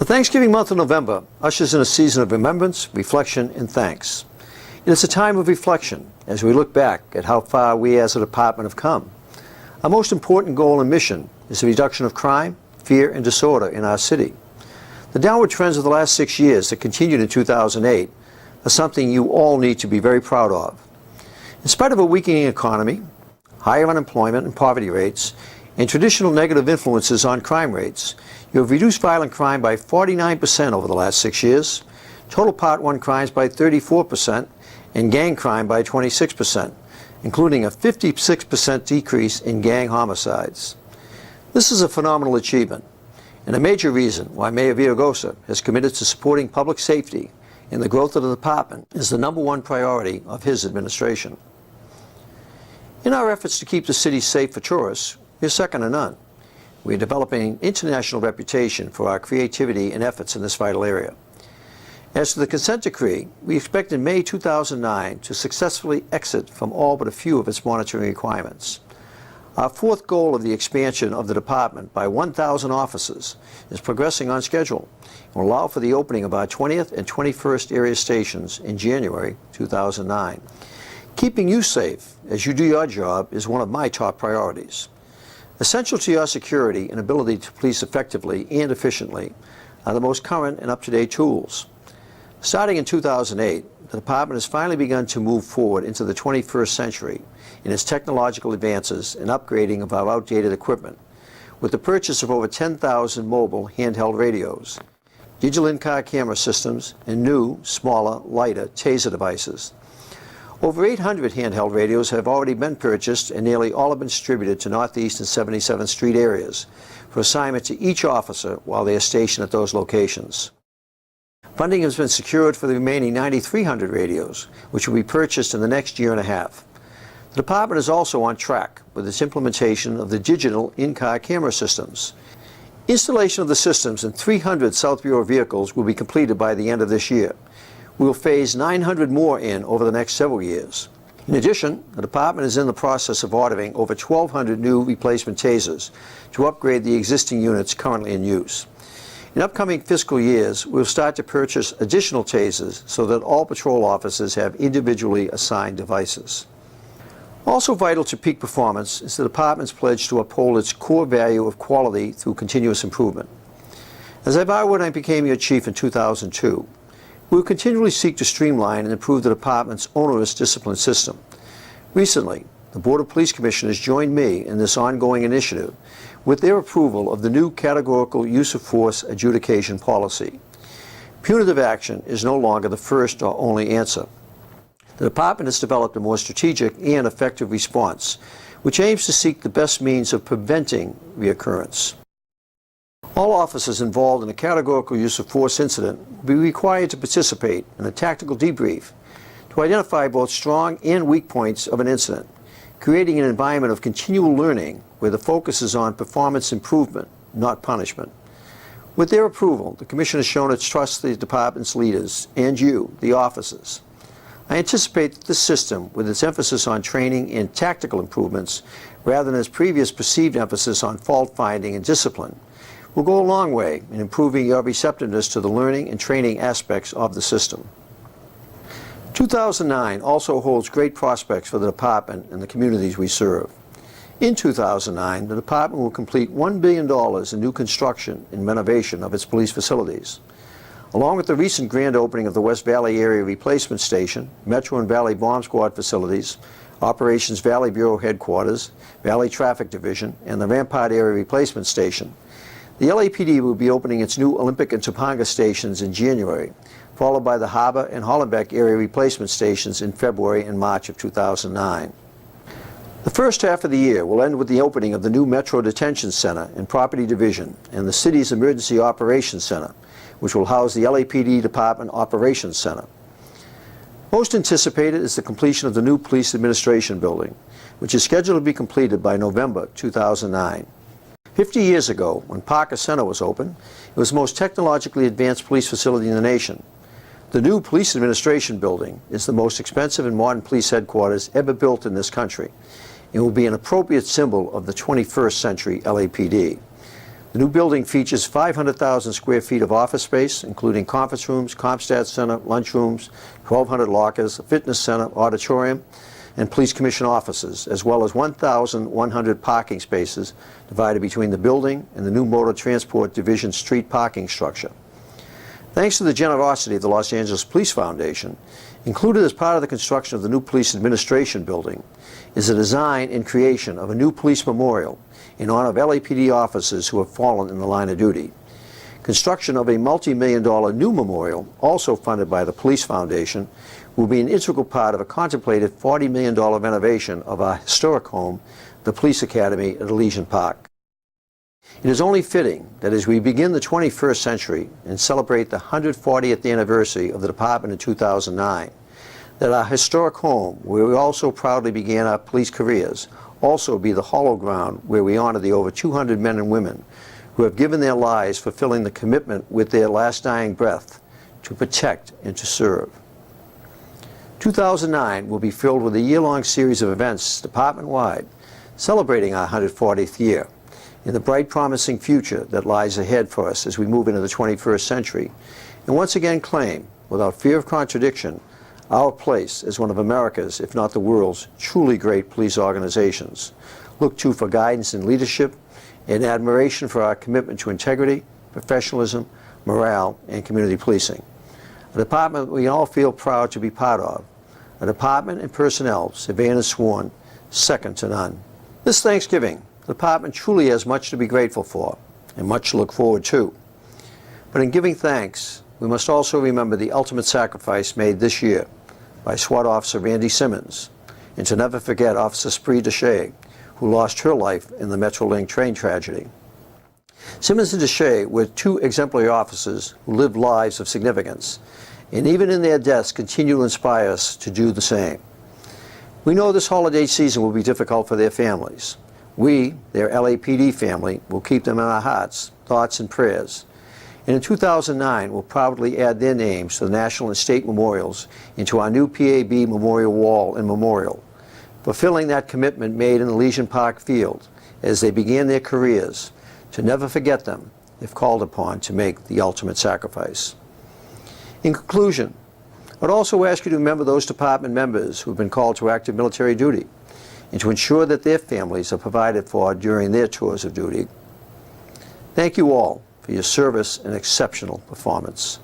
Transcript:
The Thanksgiving month of November ushers in a season of remembrance, reflection, and thanks. It is a time of reflection as we look back at how far we as a department have come. Our most important goal and mission is the reduction of crime, fear, and disorder in our city. The downward trends of the last 6 years that continued in 2008 are something you all need to be very proud of. In spite of a weakening economy, higher unemployment and poverty rates, and traditional negative influences on crime rates, you have reduced violent crime by 49% over the last 6 years, total Part 1 crimes by 34%, and gang crime by 26%, including a 56% decrease in gang homicides. This is a phenomenal achievement, and a major reason why Mayor Villaraigosa has committed to supporting public safety and the growth of the department is the #1 priority of his administration. In our efforts to keep the city safe for tourists, we are second to none. We are developing an international reputation for our creativity and efforts in this vital area. As to the consent decree, we expect in May 2009 to successfully exit from all but a few of its monitoring requirements. Our fourth goal of the expansion of the department by 1,000 officers is progressing on schedule and will allow for the opening of our 20th and 21st area stations in January 2009. Keeping you safe as you do your job is one of my top priorities. Essential to your security and ability to police effectively and efficiently are the most current and up-to-date tools. Starting in 2008, the department has finally begun to move forward into the 21st century in its technological advances and upgrading of our outdated equipment, with the purchase of over 10,000 mobile handheld radios, digital in-car camera systems, and new, smaller, lighter TASER devices. Over 800 handheld radios have already been purchased, and nearly all have been distributed to Northeast and 77th Street areas for assignment to each officer while they are stationed at those locations. Funding has been secured for the remaining 9,300 radios, which will be purchased in the next year and a half. The department is also on track with its implementation of the digital in-car camera systems. Installation of the systems in 300 South Bureau vehicles will be completed by the end of this year. We will phase 900 more in over the next several years. In addition, the department is in the process of ordering over 1,200 new replacement TASERs to upgrade the existing units currently in use. In upcoming fiscal years, we will start to purchase additional TASERs so that all patrol officers have individually assigned devices. Also vital to peak performance is the department's pledge to uphold its core value of quality through continuous improvement. As I vowed when I became your chief in 2002, we will continually seek to streamline and improve the department's onerous discipline system. Recently, the Board of Police Commissioners joined me in this ongoing initiative with their approval of the new categorical use of force adjudication policy. Punitive action is no longer the first or only answer. The department has developed a more strategic and effective response, which aims to seek the best means of preventing reoccurrence. All officers involved in a categorical use of force incident will be required to participate in a tactical debrief to identify both strong and weak points of an incident, creating an environment of continual learning where the focus is on performance improvement, not punishment. With their approval, the Commission has shown its trust to the department's leaders and you, the officers. I anticipate that this system, with its emphasis on training and tactical improvements rather than its previous perceived emphasis on fault finding and discipline, will go a long way in improving your receptiveness to the learning and training aspects of the system. 2009 also holds great prospects for the department and the communities we serve. In 2009, the department will complete $1 billion in new construction and renovation of its police facilities. Along with the recent grand opening of the West Valley Area Replacement Station, Metro and Valley Bomb Squad facilities, Operations Valley Bureau Headquarters, Valley Traffic Division, and the Rampart Area Replacement Station, the LAPD will be opening its new Olympic and Topanga stations in January, followed by the Harbor and Hollenbeck area replacement stations in February and March of 2009. The first half of the year will end with the opening of the new Metro Detention Center and Property Division and the city's Emergency Operations Center, which will house the LAPD Department Operations Center. Most anticipated is the completion of the new Police Administration Building, which is scheduled to be completed by November 2009. 50 years ago, when Parker Center was opened, it was the most technologically advanced police facility in the nation. The new Police Administration Building is the most expensive and modern police headquarters ever built in this country. It will be an appropriate symbol of the 21st century LAPD. The new building features 500,000 square feet of office space, including conference rooms, CompStat Center, lunchrooms, 1,200 lockers, a fitness center, auditorium, and police commission offices, as well as 1,100 parking spaces divided between the building and the new Motor Transport Division street parking structure. Thanks to the generosity of the Los Angeles Police Foundation, included as part of the construction of the new Police Administration Building is the design and creation of a new police memorial in honor of LAPD officers who have fallen in the line of duty. Construction of a multi-million-dollar new memorial, also funded by the Police Foundation, will be an integral part of a contemplated $40 million renovation of our historic home, the Police Academy at Elysian Park. It is only fitting that as we begin the 21st century and celebrate the 140th anniversary of the department in 2009, that our historic home, where we also proudly began our police careers, also be the hollow ground where we honor the over 200 men and women who have given their lives fulfilling the commitment with their last dying breath to protect and to serve. 2009 will be filled with a year-long series of events department-wide celebrating our 140th year and the bright promising future that lies ahead for us as we move into the 21st century and once again claim, without fear of contradiction, our place as one of America's, if not the world's, truly great police organizations. Look to for guidance and leadership and admiration for our commitment to integrity, professionalism, morale, and community policing. A department we all feel proud to be part of. A department and personnel, surveyed and sworn, second to none. This Thanksgiving, the department truly has much to be grateful for and much to look forward to. But in giving thanks, we must also remember the ultimate sacrifice made this year by SWAT Officer Randy Simmons, and to never forget Officer Spree Deshay, who lost her life in the Metrolink train tragedy. Simmons and Deshay were two exemplary officers who lived lives of significance, and even in their deaths continue to inspire us to do the same. We know this holiday season will be difficult for their families. We, their LAPD family, will keep them in our hearts, thoughts, and prayers. And in 2009, we'll proudly add their names to the national and state memorials into our new PAB Memorial Wall and Memorial, fulfilling that commitment made in Elysian Park Field as they began their careers, to never forget them if called upon to make the ultimate sacrifice. In conclusion, I'd also ask you to remember those department members who have been called to active military duty and to ensure that their families are provided for during their tours of duty. Thank you all for your service and exceptional performance.